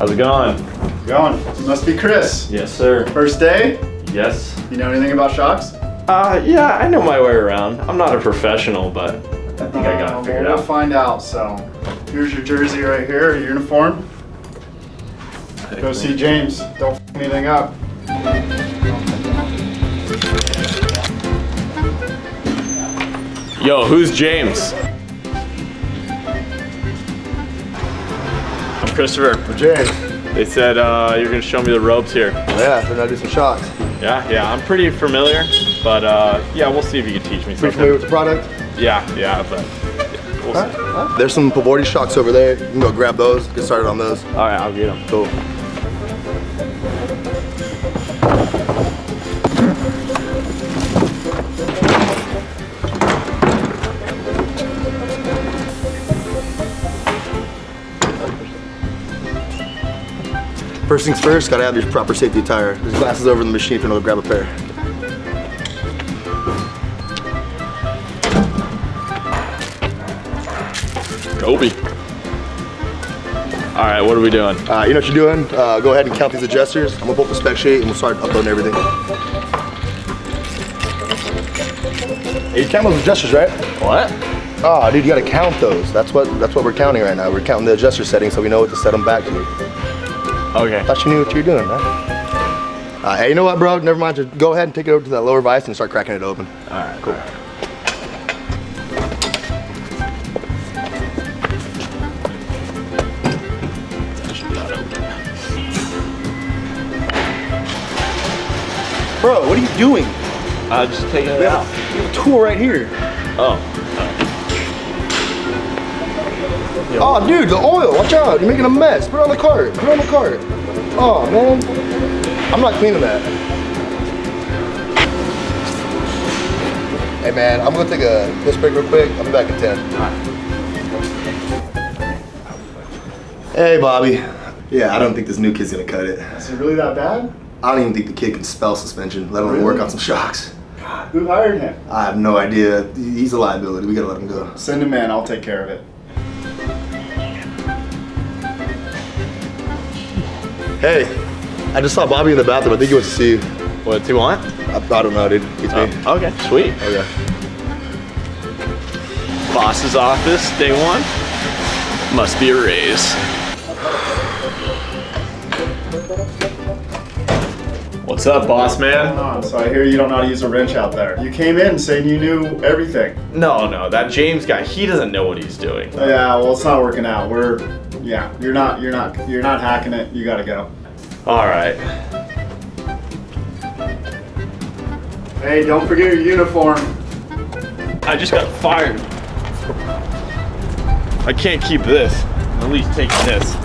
How's it going? Going. You must be Chris. Yes, sir. First day? Yes. You know anything about shocks? Yeah, I know my way around. I'm not a professional, but I think I got it figured we'll out. find out. So, here's your jersey right here, your uniform. Go see James. Don't f anything up. Yo, who's James? I'm Christopher. James. They said you're gonna show me the ropes here. Yeah, then I do some shocks. Yeah, I'm pretty familiar, but yeah, we'll see if you can teach me Pretty something. familiar with the product? Yeah, but we'll see. There's some Polvoorde shocks over there. You can go grab those, get started on those. All right, I'll get them. Cool. First things first, gotta have your proper safety attire. There's glasses over in the machine if you want to grab a pair. Kobe. All right, what are we doing? You know what you're doing? Go ahead and count these adjusters. I'm gonna pull up the spec sheet and we'll start uploading everything. Hey, you count those adjusters, right? What? Oh, dude, you gotta count those. That's what we're counting right now. We're counting the adjuster settings so we know what to set them back to. Okay. Thought you knew what you were doing, man. Hey, you know what, bro? Never mind. Just go ahead and take it over to that lower vise and start cracking it open. All right, cool. Bro, what are you doing? Just taking it out. You have a tool right here. Oh. Oh, dude, the oil. Watch out. You're making a mess. Put it on the cart. Put it on the cart. Oh, man. I'm not cleaning that. Hey, man, I'm going to take a piss break real quick. I'll be back in 10. Hey, Bobby. Yeah, I don't think this new kid's going to cut it. Is it really that bad? I don't even think the kid can spell suspension, let alone work on some shocks. God, who hired him? I have no idea. He's a liability. We got to let him go. Send him in. I'll take care of it. Hey, I just saw Bobby in the bathroom. I think he wants to see you. What does he want? I don't know, dude. It's me. Okay, sweet. Okay. Boss's office, day one. Must be a raise. What's up, boss man? So I hear you don't know how to use a wrench out there. You came in saying you knew everything. No, that James guy, he doesn't know what he's doing. Yeah, well, it's not working out. You're not hacking it. You gotta go. All right. Hey, don't forget your uniform. I just got fired. I can't keep this. I'm at least taking this.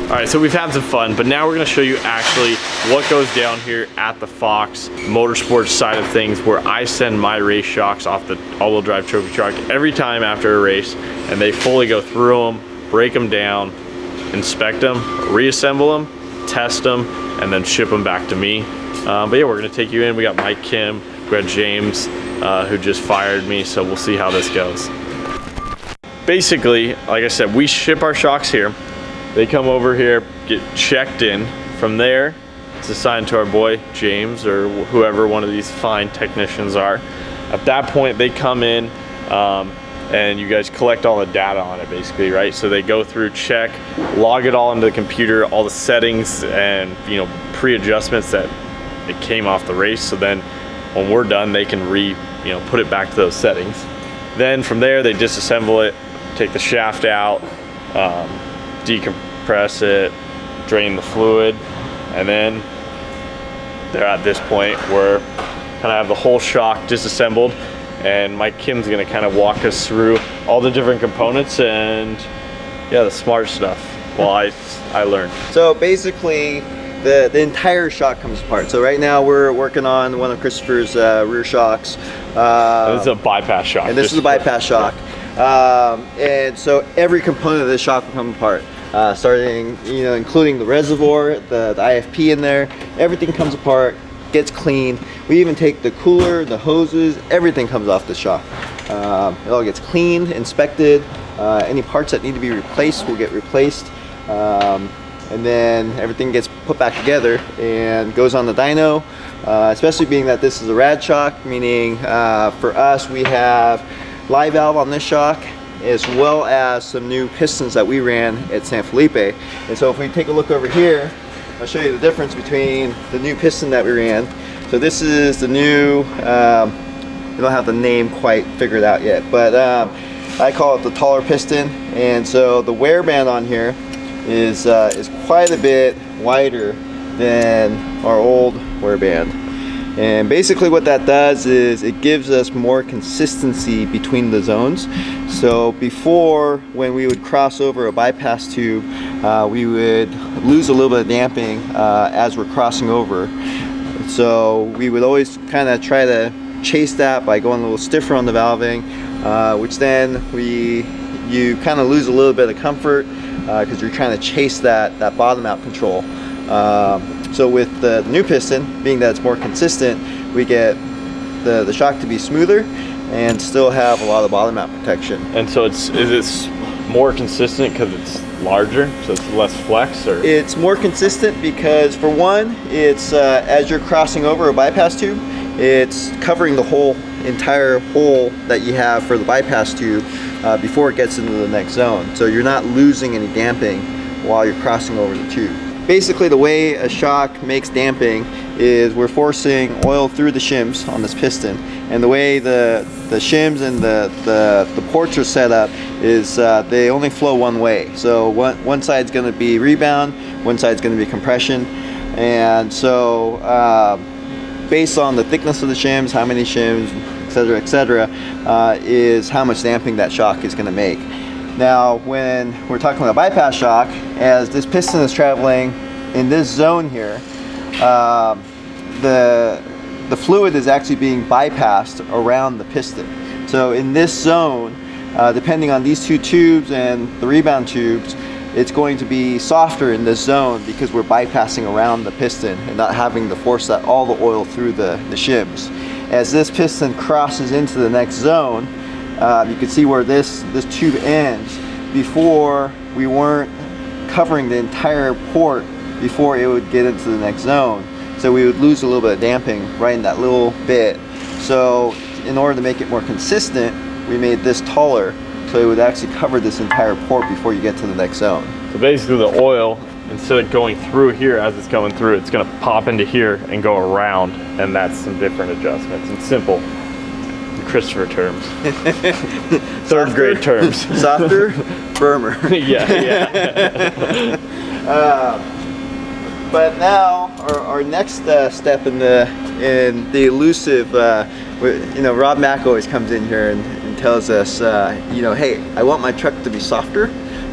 All right, so we've had some fun, but now we're gonna show you actually what goes down here at the Fox Motorsports side of things, where I send my race shocks off the all-wheel drive trophy truck every time after a race, and they fully go through them, break them down, inspect them, reassemble them, test them, and then ship them back to me. But yeah, we're gonna take you in. We got Mike, Kim, we got James, who just fired me, so we'll see how this goes. Basically, like I said, we ship our shocks here. They come over here, get checked in. From there, it's assigned to our boy, James, or whoever one of these fine technicians are. At that point, they come in, and you guys collect all the data on it, basically, right? So they go through, check, log it all into the computer, all the settings and, you know, pre-adjustments that it came off the race. So then when we're done, they can put it back to those settings. Then from there, they disassemble it, take the shaft out, decompress it, drain the fluid, and then they're at this point where kind of have the whole shock disassembled, and Mike Kim's gonna kind of walk us through all the different components and yeah, the smart stuff while I learn. So basically the entire shock comes apart. So right now we're working on one of Christopher's rear shocks. This is a bypass shock. And this is a bypass shock. And so every component of this shock will come apart. Starting, including the reservoir, the IFP in there, everything comes apart, gets cleaned. We even take the cooler, the hoses, everything comes off the shock. It all gets cleaned, inspected. Any parts that need to be replaced will get replaced. And then everything gets put back together and goes on the dyno, especially being that this is a rad shock, meaning for us we have live valve on this shock as well as some new pistons that we ran at San Felipe. And so if we take a look over here, I'll show you the difference between the new piston that we ran. So this is the new, we don't have the name quite figured out yet, but I call it the taller piston. And so the wear band on here is quite a bit wider than our old wear band. And basically what that does is it gives us more consistency between the zones. So before, when we would cross over a bypass tube, we would lose a little bit of damping as we're crossing over. So we would always kind of try to chase that by going a little stiffer on the valving, which then you kind of lose a little bit of comfort because you're trying to chase that bottom out control. So with the new piston, being that it's more consistent, we get the shock to be smoother and still have a lot of bottom out protection. And so is it more consistent because it's larger, so it's less flex? Or it's more consistent because, for one, it's as you're crossing over a bypass tube, it's covering the whole entire hole that you have for the bypass tube before it gets into the next zone. So you're not losing any damping while you're crossing over the tube. Basically, the way a shock makes damping is we're forcing oil through the shims on this piston, and the way the shims and the ports are set up is they only flow one way. So one side's going to be rebound, one side's going to be compression, and so based on the thickness of the shims, how many shims, etc., is how much damping that shock is going to make. Now, when we're talking about a bypass shock, as this piston is traveling in this zone here, the fluid is actually being bypassed around the piston. So in this zone, depending on these two tubes and the rebound tubes, it's going to be softer in this zone because we're bypassing around the piston and not having to force all the oil through the shims. As this piston crosses into the next zone, you can see where this tube ends. Before, we weren't covering the entire port before it would get into the next zone. So we would lose a little bit of damping right in that little bit. So in order to make it more consistent, we made this taller, so it would actually cover this entire port before you get to the next zone. So basically the oil, instead of going through here as it's coming through, it's going to pop into here and go around, and that's some different adjustments and simple Christopher terms. Third grade terms. Softer, firmer. Yeah. But now our next step in the elusive, Rob Mack always comes in here and tells us, hey, I want my truck to be softer,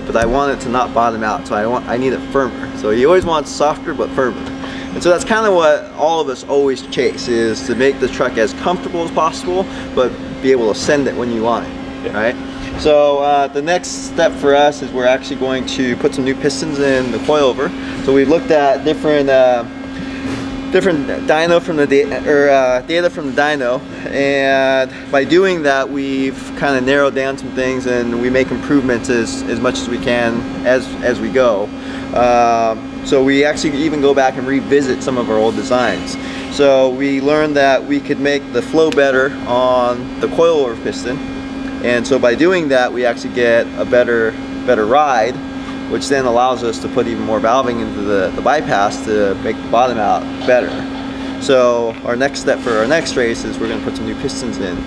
but I want it to not bottom out, so I need it firmer. So he always wants softer but firmer. And so that's kind of what all of us always chase, is to make the truck as comfortable as possible, but be able to send it when you want it, right? So the next step for us is we're actually going to put some new pistons in the coilover. So we looked at different dyno from the data from the dyno, and by doing that, we've kind of narrowed down some things, and we make improvements as much as we can as we go. So we actually even go back and revisit some of our old designs. So we learned that we could make the flow better on the coilover piston, and so by doing that, we actually get a better ride, which then allows us to put even more valving into the bypass to make the bottom out better. So our next step for our next race is we're going to put some new pistons in,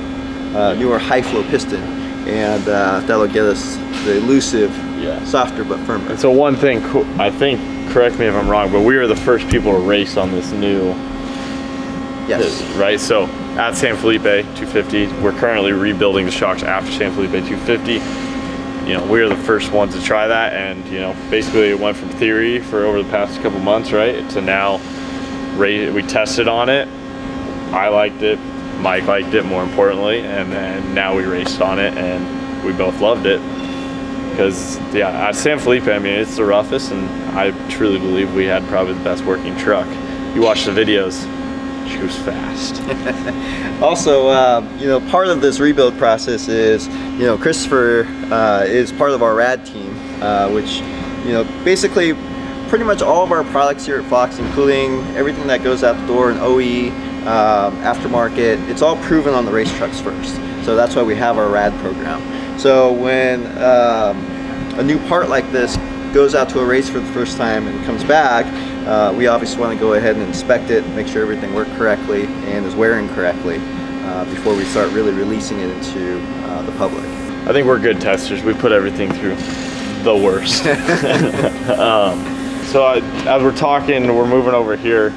newer high flow piston, and that'll get us the elusive, softer but firmer. And so one thing, I think, correct me if I'm wrong, but we were the first people to race on this new. Yes. Right. So at San Felipe 250, we're currently rebuilding the shocks after San Felipe 250. We were the first ones to try that, and basically it went from theory for over the past couple months, right, to now we tested on it. I liked it, Mike liked it, more importantly, and then now we raced on it and we both loved it. Because at San Felipe, I mean, it's the roughest, and I truly believe we had probably the best working truck. You watch the videos, She goes fast. Also, you know, part of this rebuild process is, you know, Christopher is part of our RAD team, which, you know, basically pretty much all of our products here at Fox, including everything that goes out the door in OE, aftermarket, it's all proven on the race trucks first. So that's why we have our RAD program. So when a new part like this goes out to a race for the first time and comes back, we obviously want to go ahead and inspect it, make sure everything worked correctly and is wearing correctly before we start really releasing it into the public. I think we're good testers. We put everything through the worst. So as we're talking, we're moving over here.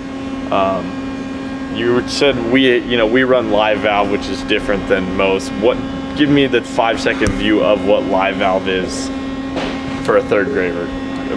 You said we run live valve, which is different than most. Give me the 5-second view of what live valve is for a third grader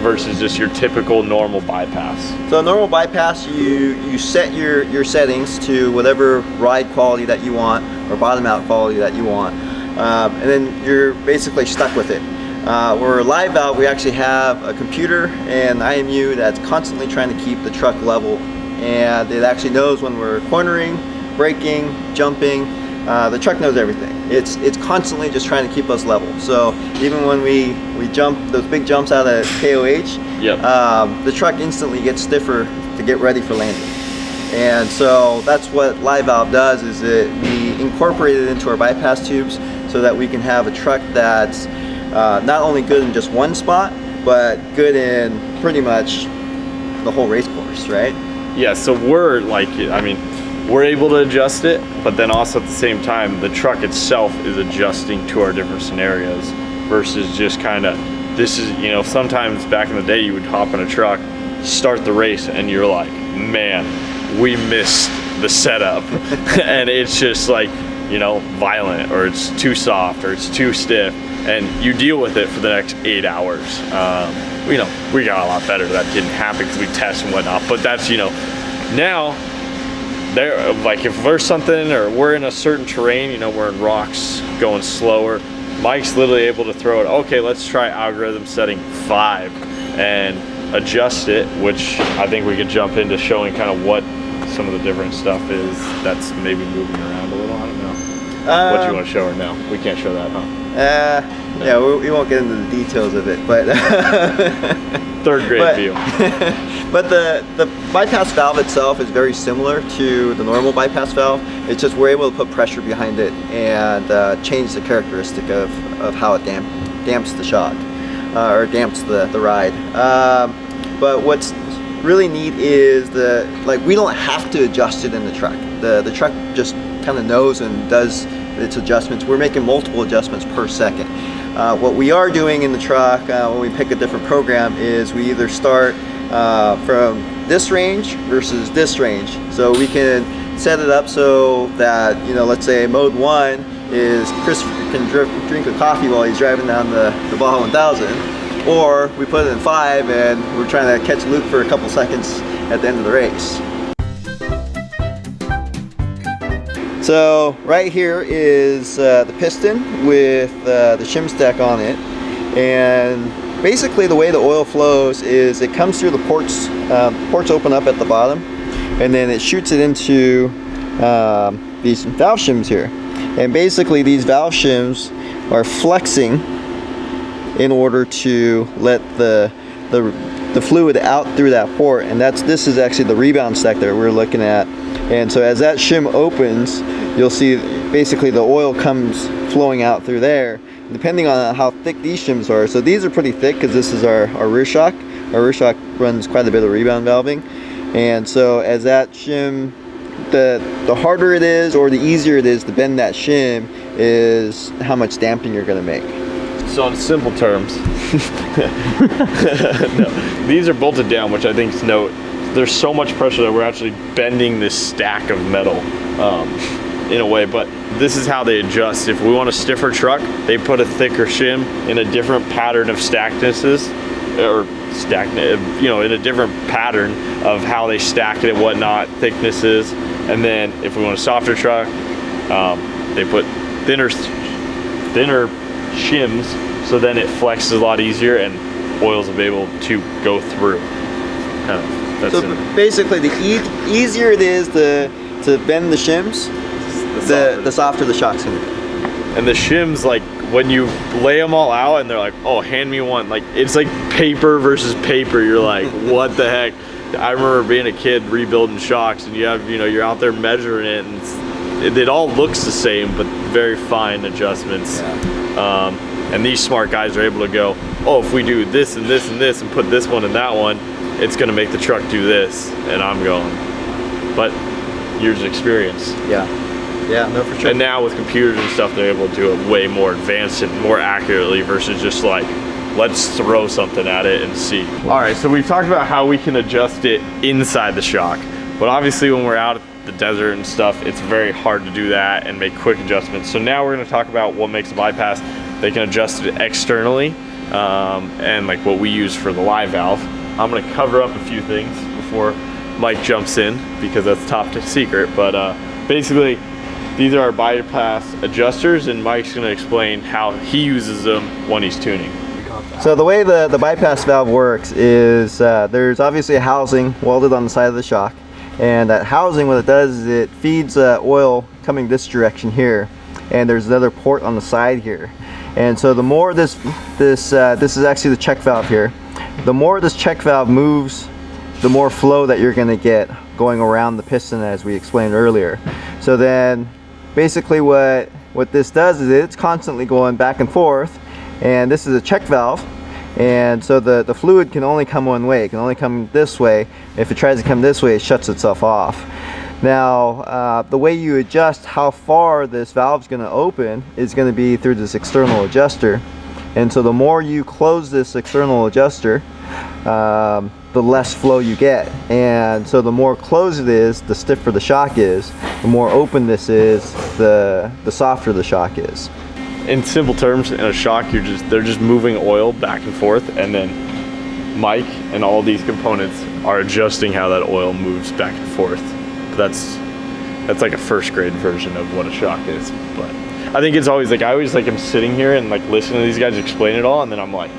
versus just your typical normal bypass. So a normal bypass, you set your settings to whatever ride quality that you want or bottom out quality that you want, and then you're basically stuck with it. Where a live valve, we actually have a computer and IMU that's constantly trying to keep the truck level, and it actually knows when we're cornering, braking, jumping. The truck knows everything. It's constantly just trying to keep us level. So even when we jump those big jumps out of KOH, yep. The truck instantly gets stiffer to get ready for landing. And so that's what live valve does, is we incorporate it into our bypass tubes so that we can have a truck that's not only good in just one spot, but good in pretty much the whole race course, right? Yeah, so we're able to adjust it, but then also at the same time, the truck itself is adjusting to our different scenarios versus just kind of, sometimes back in the day you would hop in a truck, start the race, and you're like, man, we missed the setup. And it's just like, violent, or it's too soft, or it's too stiff, and you deal with it for the next 8 hours. We got a lot better. That didn't happen because we test and whatnot, but that's, now, there, like if there's something, or we're in a certain terrain, we're in rocks going slower, Mike's literally able to throw it, okay, let's try algorithm setting 5 and adjust it, which I think we could jump into showing kind of what some of the different stuff is that's maybe moving around a little. I don't know. What do you want to show her now? We can't show that, huh? Yeah, we won't get into the details of it, but third grade view. But the bypass valve itself is very similar to the normal bypass valve. It's just we're able to put pressure behind it and change the characteristic of how it damps the shock, or damps the ride. But what's really neat is we don't have to adjust it in the truck. The truck just kind of knows and does its adjustments. We're making multiple adjustments per second. What we are doing in the truck when we pick a different program is we either start from this range versus this range. So we can set it up so that, let's say mode 1 is Chris can drink a coffee while he's driving down the Baja 1000, or we put it in 5 and we're trying to catch Luke for a couple seconds at the end of the race. So right here is the piston with the shim stack on it, and basically the way the oil flows is it comes through the ports. Ports open up at the bottom, and then it shoots it into these valve shims here. And basically these valve shims are flexing in order to let the fluid out through that port, and this is actually the rebound stack that we're looking at. And so as that shim opens, you'll see basically the oil comes flowing out through there, depending on how thick these shims are. So these are pretty thick because this is our rear shock. Our rear shock runs quite a bit of rebound valving. And so as that shim, the harder it is or the easier it is to bend that shim is how much damping you're going to make. So in simple terms, no, these are bolted down, which I think is there's so much pressure that we're actually bending this stack of metal in a way, but this is how they adjust. If we want a stiffer truck, they put a thicker shim in a different pattern of stacknesses, or in a different pattern of how they stack it and whatnot, thicknesses. And then if we want a softer truck, they put thinner shims, so then it flexes a lot easier and oils will be able to go through. So basically, the easier it is to to bend the shims, the softer the shock's gonna be. And the shims, like when you lay them all out and they're like, oh, hand me one. Like it's like paper versus paper. You're like, what the heck? I remember being a kid rebuilding shocks, and you have, you know, you're out there measuring it, and it all looks the same, but very fine adjustments. Yeah. And these smart guys are able to go, oh, if we do this and this and this and put this one and that one, it's gonna make the truck do this. And I'm going, but years of experience. Yeah. Yeah, no, for sure. And now with computers and stuff, they're able to do it way more advanced and more accurately versus just like, let's throw something at it and see. All right, so we've talked about how we can adjust it inside the shock, but obviously when we're out at the desert and stuff, it's very hard to do that and make quick adjustments. So now we're gonna talk about what makes a bypass. They can adjust it externally, and like what we use for the live valve. I'm gonna cover up a few things before Mike jumps in because that's top secret, but basically, these are our bypass adjusters, and Mike's gonna explain how he uses them when he's tuning. So the way the bypass valve works is there's obviously a housing welded on the side of the shock, and that housing, what it does is it feeds oil coming this direction here, and there's another port on the side here. And so the more this is actually the check valve here, the more this check valve moves, the more flow that you're gonna get going around the piston, as we explained earlier. So then basically what this does is it's constantly going back and forth, and this is a check valve, and so the fluid can only come one way. It can only come this way. If it tries to come this way, it shuts itself off. Now the way you adjust how far this valve is going to open is going to be through this external adjuster, and so the more you close this external adjuster, the less flow you get. And so the more closed it is, the stiffer the shock is. The more open this is, the softer the shock is. In simple terms, in a shock, they're just moving oil back and forth, and then Mike and all these components are adjusting how that oil moves back and forth. That's like a first grade version of what a shock is. But I think it's always like, I always like, I'm sitting here and like listening to these guys explain it all, and then I'm like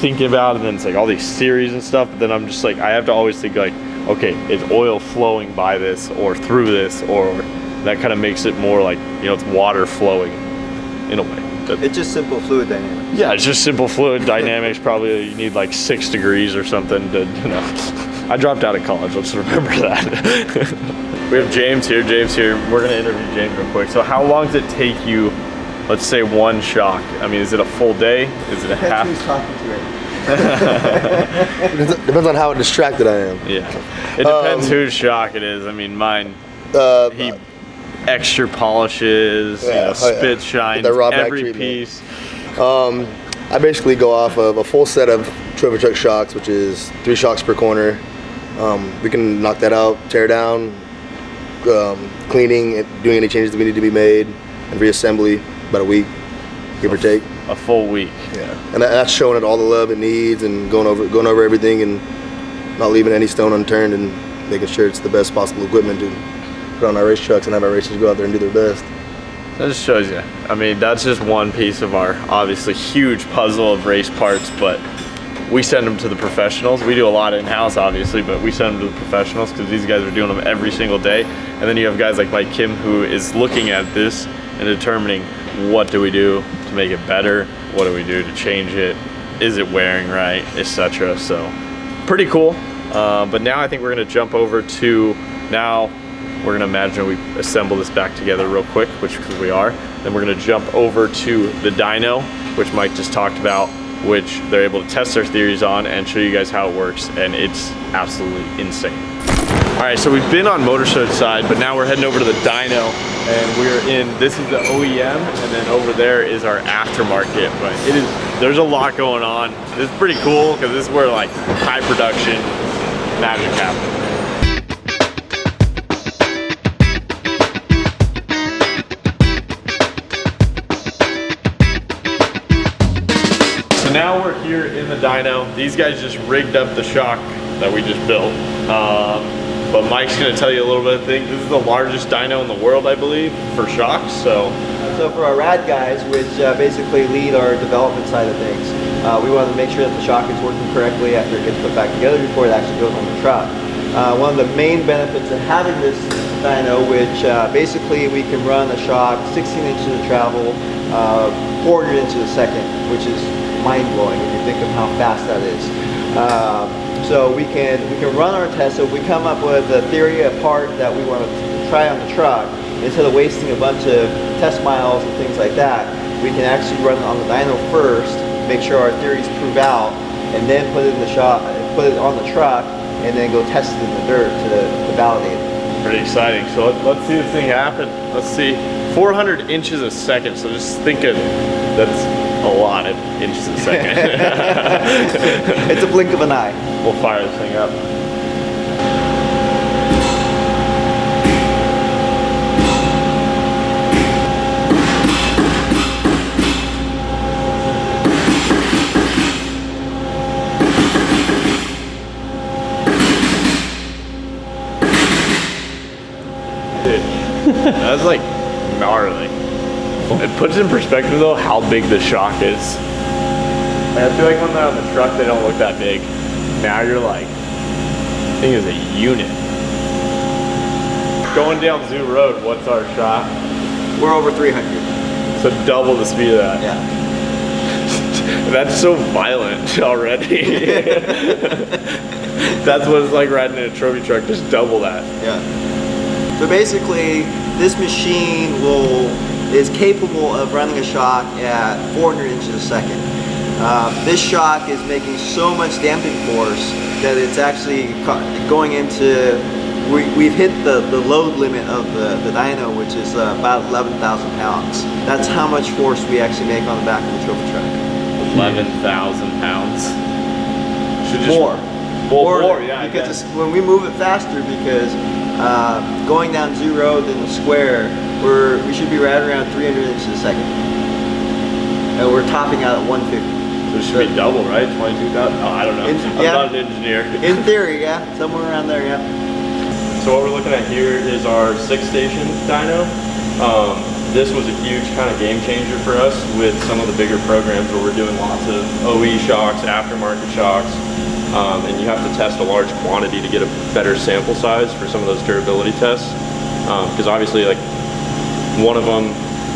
thinking about it, and then it's like all these theories and stuff, but then I'm just like, I have to always think like, okay, is oil flowing by this or through this, or that kind of makes it more like, you know, it's water flowing in a way. It's just simple fluid dynamics. Yeah, it's just simple fluid dynamics. Probably you need like 6 degrees or something to, you know. I dropped out of college, let's remember that. We have James here. We're gonna interview James real quick. So how long does it take you, let's say, one shock? I mean, is it a full day? Is it a half? Who's talking to it? Depends on how distracted I am. Yeah, it depends whose shock it is. I mean, mine, he extra polishes, yeah, you know, spit shines, every piece. I basically go off of a full set of trophy truck shocks, which is 3 shocks per corner. We can knock that out, tear down, cleaning, doing any changes that we need to be made, and reassembly about a week, give or take. A full week. Yeah, and that's showing it all the love it needs, and going over everything, and not leaving any stone unturned, and making sure it's the best possible equipment to put on our race trucks and have our racers go out there and do their best. That just shows you. I mean, that's just one piece of our obviously huge puzzle of race parts, but we send them to the professionals. We do a lot in-house, obviously, but we send them to the professionals because these guys are doing them every single day. And then you have guys like Mike Kim, who is looking at this and determining, what do we do to make it better? What do we do to change it? Is it wearing right, etc. So pretty cool. But now I think we're gonna jump over to, now we're gonna imagine we assemble this back together real quick, which because we are. Then we're gonna jump over to the dyno, which Mike just talked about, which they're able to test their theories on and show you guys how it works, and it's absolutely insane. All right, so we've been on Motorsport side, but now we're heading over to the dyno, and we're in, this is the OEM, and then over there is our aftermarket. But there's a lot going on. This is pretty cool because this is where like high production magic happens. Now we're here in the dyno. These guys just rigged up the shock that we just built. But Mike's gonna tell you a little bit of things. This is the largest dyno in the world, I believe, for shocks. So for our rad guys, which basically lead our development side of things, we want to make sure that the shock is working correctly after it gets put back together before it actually goes on the truck. One of the main benefits of having this dyno, which basically we can run a shock 16 inches of travel, 400 inches a second, which is mind-blowing if you think of how fast that is. So we can run our test. So if we come up with a theory, a part that we want to try on the truck, instead of wasting a bunch of test miles and things like that, we can actually run it on the dyno first, make sure our theories prove out, and then put it in the shop, put it on the truck, and then go test it in the dirt to validate it. Pretty exciting. So let's see this thing happen. Let's see, 400 inches a second. So just think of, that's a lot of inches a second. It's a blink of an eye. We'll fire this thing up. That's like gnarly. It puts in perspective though how big the shock is. I feel like when they're on the truck they don't look that big. Now you're like, this thing is a unit. Going down Zoo Road, what's our shot? We're over 300. So double the speed of that. Yeah. That's so violent already. That's what it's like riding in a trophy truck, just double that. Yeah. So basically, this machine is capable of running a shock at 400 inches a second. This shock is making so much damping force that it's actually going into, we've hit the load limit of the dyno, which is about 11,000 pounds. That's how much force we actually make on the back of the trophy truck. 11,000 pounds. More, yeah. Because when we move it faster, because going down Zoo Road in the square, we should be right around 300 inches a second. And we're topping out at 150. So it should be double, right? 22,000? Oh, I don't know. I'm not an engineer. In theory, yeah. Somewhere around there, yeah. So what we're looking at here is our 6-station dyno. This was a huge kind of game changer for us with some of the bigger programs where we're doing lots of OE shocks, aftermarket shocks, and you have to test a large quantity to get a better sample size for some of those durability tests. Because obviously, like, one of them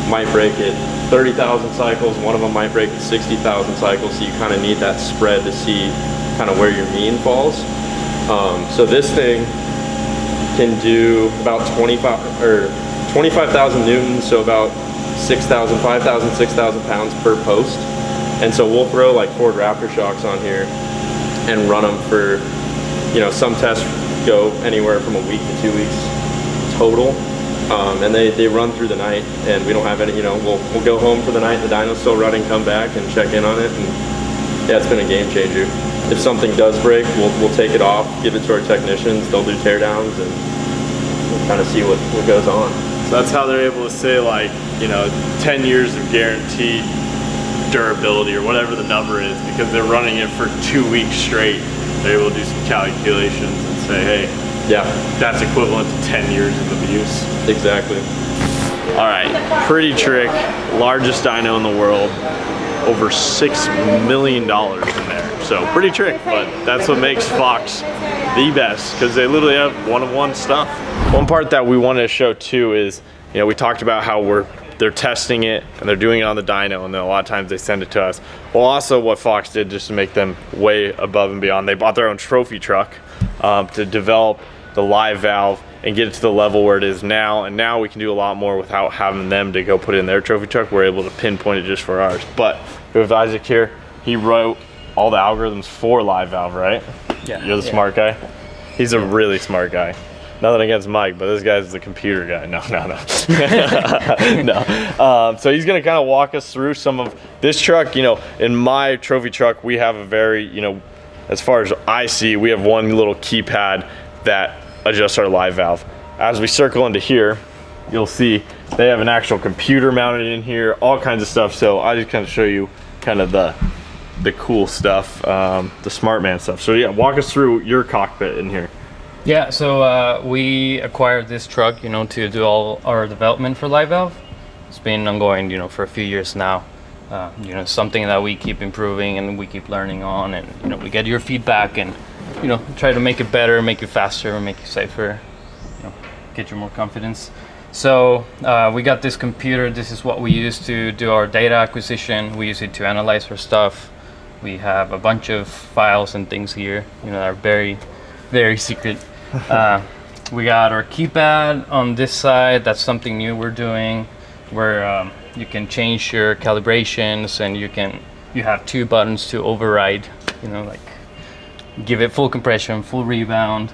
might break at 30,000 cycles, one of them might break at 60,000 cycles, so you kind of need that spread to see kind of where your mean falls. So this thing can do about 25,000 newtons, so about 6,000, 5,000, 6,000 pounds per post. And so we'll throw like Ford Raptor shocks on here and run them for, you know, some tests go anywhere from a week to 2 weeks total. And they run through the night, and we don't have any, you know, we'll go home for the night, the dyno's still running, come back and check in on it, and yeah, it's been a game changer. If something does break, we'll take it off, give it to our technicians, they'll do teardowns, and we'll kind of see what goes on. So that's how they're able to say, like, you know, 10 years of guaranteed durability or whatever the number is, because they're running it for 2 weeks straight. They're able to do some calculations and say, hey, yeah, that's equivalent to 10 years of use. Exactly. All right, pretty trick, largest dyno in the world, over $6 million in there. So pretty trick, but that's what makes Fox the best, because they literally have one-of-one stuff. One part that we wanted to show too is, you know, we talked about how they're testing it and they're doing it on the dyno, and then a lot of times they send it to us. Well, also what Fox did just to make them way above and beyond, they bought their own trophy truck to develop the live valve and get it to the level where it is now, and now we can do a lot more without having them to go put it in their trophy truck. We're able to pinpoint it just for ours. But with Isaac here, he wrote all the algorithms for live valve, right? Yeah. You're the smart guy? He's a really smart guy. Nothing against Mike, but this guy's the computer guy. No. No. So he's gonna kind of walk us through some of this truck. You know, in my trophy truck, we have a very, you know, as far as I see, we have one little keypad that adjusts our live valve. As we circle into here, you'll see they have an actual computer mounted in here, all kinds of stuff. So I just kind of show you kind of the cool stuff, the smart man stuff. So yeah, walk us through your cockpit in here. Yeah, so we acquired this truck, you know, to do all our development for live valve. It's been ongoing, you know, for a few years now. You know, something that we keep improving and we keep learning on, and you know, we get your feedback, and you know, try to make it better, make it faster, make it safer, you know, get you more confidence. So we got this computer. This is what we use to do our data acquisition. We use it to analyze our stuff. We have a bunch of files and things here, you know, that are very, very secret. We got our keypad on this side. That's something new we're doing, where you can change your calibrations, and you have 2 buttons to override, you know, like give it full compression, full rebound.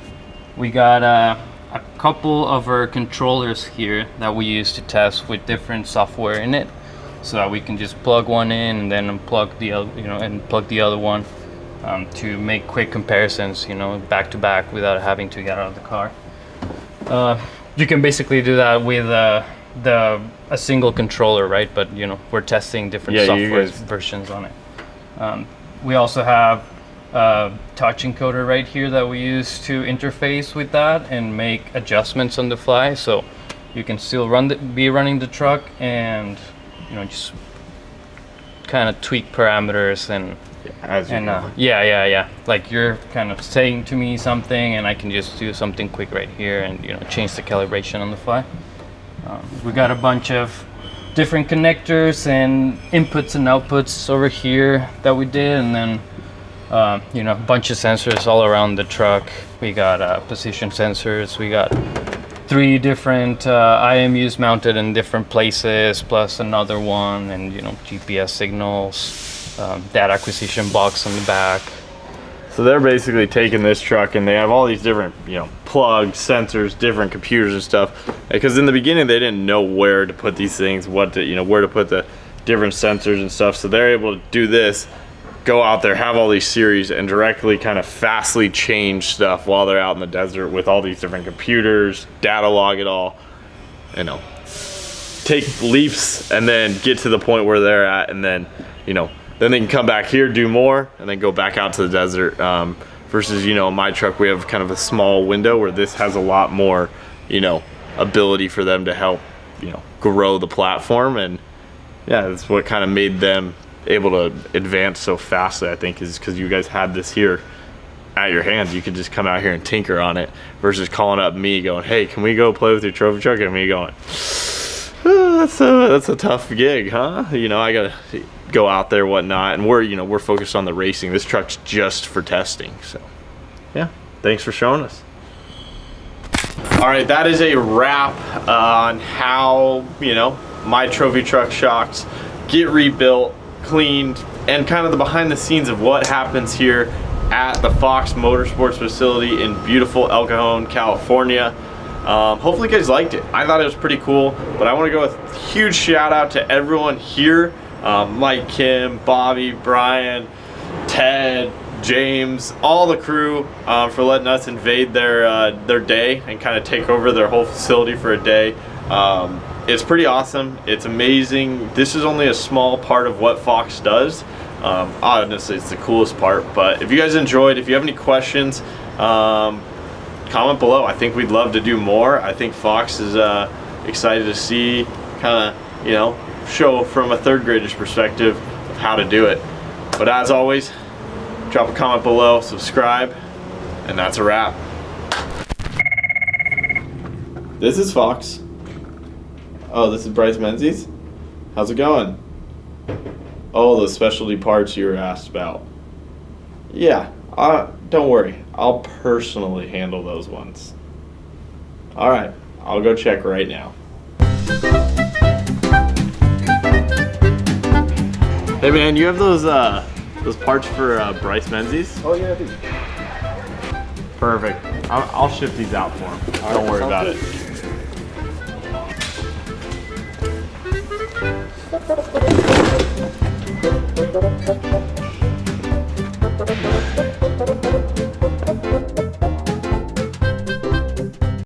We got a couple of our controllers here that we use to test with different software in it, so that we can just plug one in and then unplug the other, you know, and plug the other one to make quick comparisons, you know, back to back without having to get out of the car. You can basically do that with a single controller, right? But you know, we're testing different software versions on it. We also have a touch encoder right here that we use to interface with that and make adjustments on the fly, so you can still be running the truck and, you know, just kind of tweak parameters and yeah, like you're kind of saying to me something and I can just do something quick right here and, you know, change the calibration on the fly. We got a bunch of different connectors and inputs and outputs over here that we did, and then you know, a bunch of sensors all around the truck. We got position sensors. We got 3 different IMUs mounted in different places, plus another one, and, you know, GPS signals, data acquisition box on the back. So they're basically taking this truck and they have all these different, you know, plugs, sensors, different computers and stuff. Because in the beginning they didn't know where to put these things, what to, you know, where to put the different sensors and stuff. So they're able to do this, go out there, have all these series, and directly kind of fastly change stuff while they're out in the desert with all these different computers, data log it all, you know, take leaps and then get to the point where they're at, and then, you know, then they can come back here, do more, and then go back out to the desert. Versus, you know, in my truck, we have kind of a small window where this has a lot more, you know, ability for them to help, you know, grow the platform. And yeah, that's what kind of made them able to advance so fastly, I think, is because you guys had this here at your hands. You could just come out here and tinker on it, versus calling up me going, hey, can we go play with your trophy truck? And me going, oh, that's a tough gig, huh? You know, I gotta go out there, whatnot, and we're focused on the racing. This truck's just for testing. So yeah, thanks for showing us. All right, that is a wrap on how, you know, my trophy truck shocks get rebuilt, cleaned, and kind of the behind the scenes of what happens here at the Fox Motorsports facility in beautiful El Cajon, California. Hopefully you guys liked it. I thought it was pretty cool, but I want to go with a huge shout out to everyone here, Mike, Kim, Bobby, Brian, Ted, James, all the crew, for letting us invade their day and kind of take over their whole facility for a day. It's pretty awesome. It's amazing. This is only a small part of what Fox does. Honestly, it's the coolest part. But if you guys enjoyed, if you have any questions, comment below. I think we'd love to do more. I think Fox is excited to see, kind of, you know, show from a third grader's perspective of how to do it. But as always, drop a comment below, subscribe, and that's a wrap. This is Fox. Oh, this is Bryce Menzies. How's it going? Oh, those specialty parts you were asked about. Yeah, don't worry. I'll personally handle those ones. All right, I'll go check right now. Hey man, you have those parts for Bryce Menzies? Oh yeah, I do. Perfect. I'll ship these out for him. Don't worry about it.